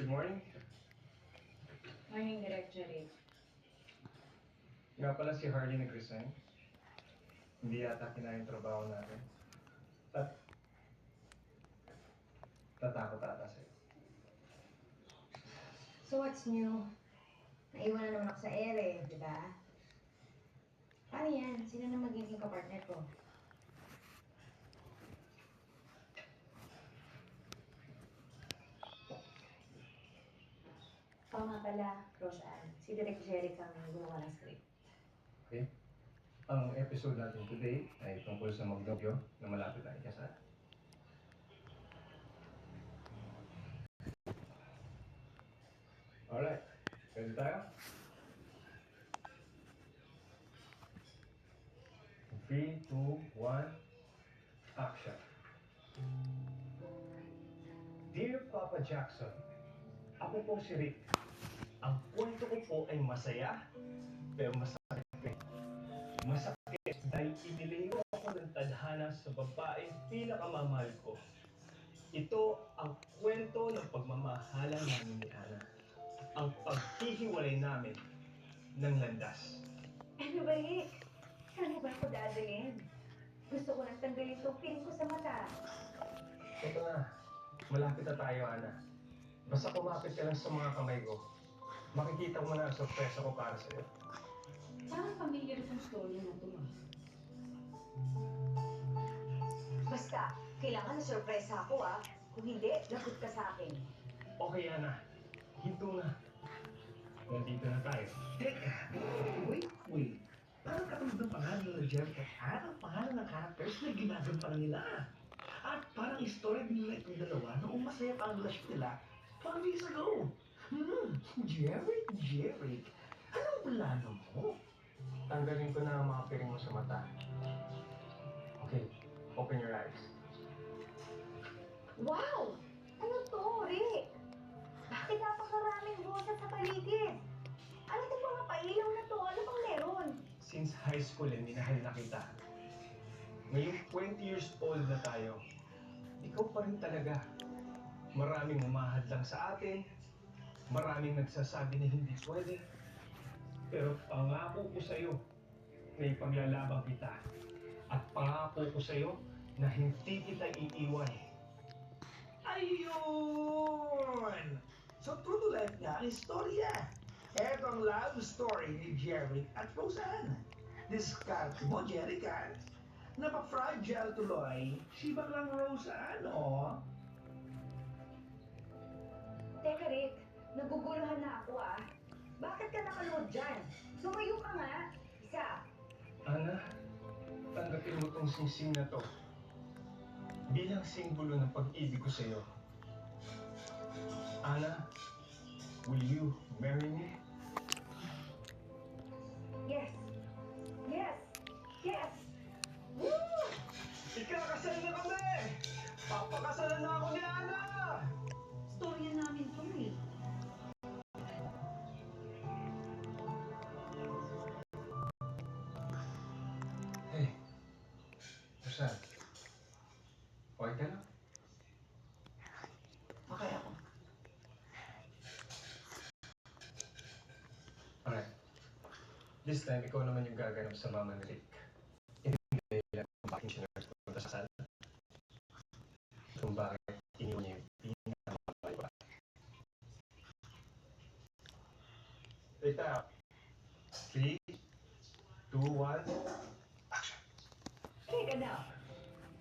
Good morning. Morning, Direct Jerry. Nga pala si Harley nag-resign. Hindi yata kinaya yung trabaho natin. At natakot ata sa'yo. So what's new? Naiwan na naman ako sa ere, di ba? Paano yan? Sino na magiging kapartner ko? Oo nga pala, Roseanne. Si Direct Jerry kang gumawa ng script. Okay? Ang episode natin today ay tungkol sa magnobyo na malapit na ikasal. Alright. Ready tayo? 3, 2, 1, action. Dear Papa Jackson, ako po si Rick. Ang kwento ko po ay masaya, pero masakit. Masakit dahil inilayo ako ng tadhana sa babaeng pinakamamahal ko. Ito ang kwento ng pagmamahalan namin ni Ana. Ang paghihiwalay namin ng landas. Ano ba, Rick? Saan mo ba ako dadalhin? Gusto ko nang tanggalin itong piling ko sa mata. Ito na, malapit na tayo, Ana. Basta kumapit ka lang sa mga kamay ko. Makikita mo na ang sorpresa ko para sa'yo. Parang familiar itong story na ito, ma. Basta, kailangan na sorpresa ako, ah. Kung hindi, lagot ka sa akin. Okay, Ana. Hinto na. Nandito na tayo. Teka, wait. Parang katulad ng pangalan nila Jerry at Ann ang pangalan ng characters na ginagampanan nila. At parang istorya din nila itong dalawa noong masaya pa ang relasyon nila 12 years ago. Jerry, anong plano mo? Tanggalin ko na ang mga piring mo sa mata. Okay, open your eyes. Wow! Ano to, Rick? Bakit napakaraming rosas sa paligid? Ano itong mga pailaw na to? Ano bang meron? Since high school, minahal na kita. Ngayong 20 years old na tayo, ikaw pa rin talaga. Maraming humahadlang sa atin, maraming nagsasabi na hindi pwede. Pero pangako ko sa'yo na ipaglalaban kita. At pangako ko sa'yo na hindi kita iiwan. Ayun! So true to life nga ang istorya. Eto ang love story ni Jerry at Roseanne. Diskarte mo, Jerica. Napaka-fragile tuloy. Si baklang Roseanne, oh. Teka, Rick. Naguguluhan na ako, ah. Bakit ka nakaluhod dyan? Lumayo ka nga. Isa. Ana, tanggapin mo tong singsing na to bilang simbolo ng pag-ibig ko sa'yo. Ana, will you marry me? Yes. Yes. Yes. Woo! Ikakasal na kami! Papakasalan na ako ni Ana! Storya namin ito, eh. Hey, Rosan, okay ka lang? Okay ako. Alright. This time, ikaw naman yung gaganap sa mama ni Rick. Hindi lang kung bakit siya nagpunta sa sala. Kung bakit iniwan niya yung pinakamamahal ko. Wait tayo. 3, 2, 1, action! Teka na.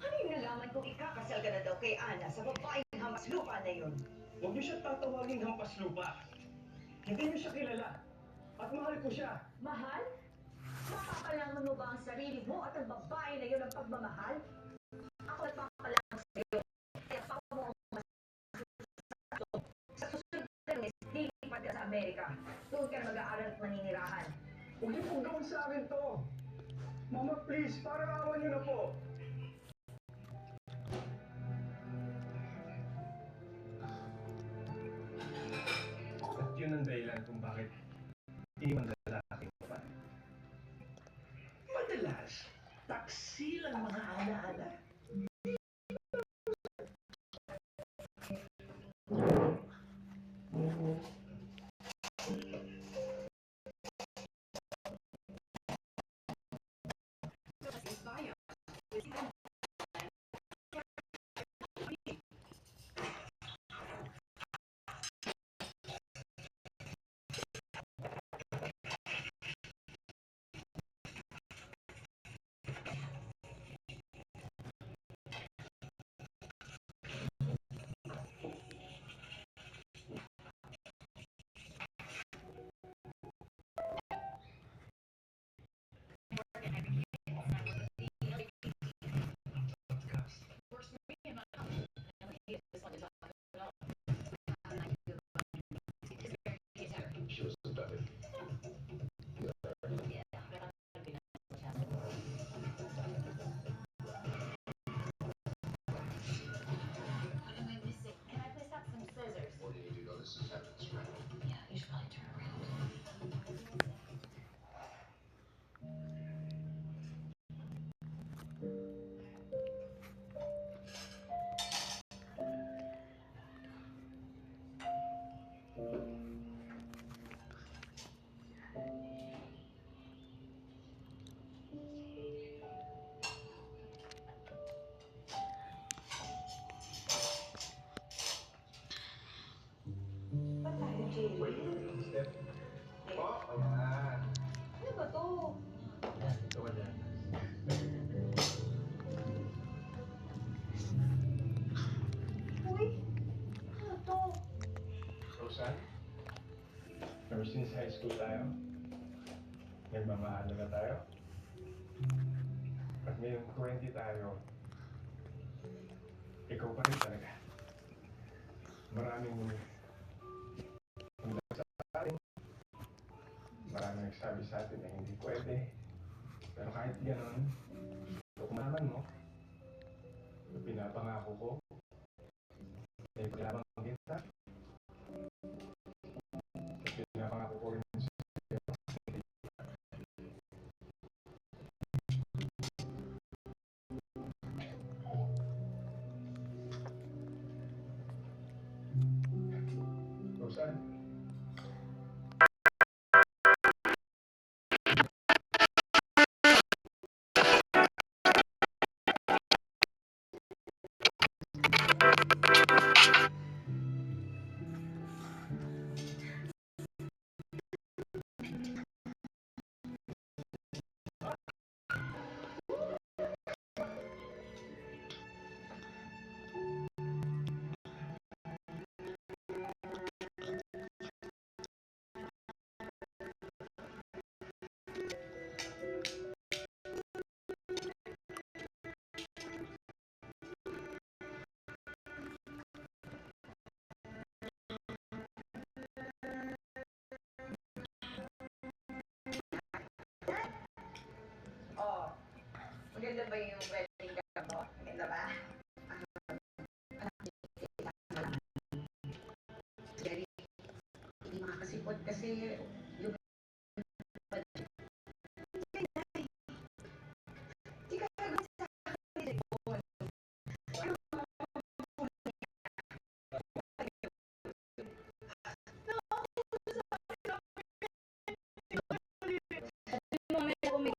Ano yung nalaman kong ikakasal ka na daw kay Ana sa babaeng hamas lupa na yun? Huwag niyo siya tatawagin hampas lupa. Hindi niyo siya kilala. At mahal ko siya. Mahal? Mapapalaman mo ba ang sarili mo at ang babae na yun ang pagmamahal? Ako nagpapalaman sa iyo. Kaya pa mo ang mas sa susunod na lunes, lilipat ka sa Amerika. Doon ka na mag-aaral at maninirahan. Huwag niyo pong gawin sa akin to. Mama, please, parang awan niyo na po. At yun ang dahilan kung bakit iniwan na lalaki mo pa. Madalas, taksil ang mga alaala. Wait. Step. Eh, Po. Ayan. ano ba to? Ayan, ito ka dyan. Uy, ano to? Rosan, ever since high school tayo, nagmamahalan na tayo. At ngayong 20 tayo, ikaw pa rin talaga. Maraming punta sa atin, maraming nagsabi sa atin na hindi pwede. Pero kahit gano'n, kung naman mo, yung pinapangako ko, na ipinapang kita, pinapangako ko rin sa iyo. Rosan, Oh, maganda ba yung wedding gown mo? Maganda ba? Jerry, hindi makakasipot kasi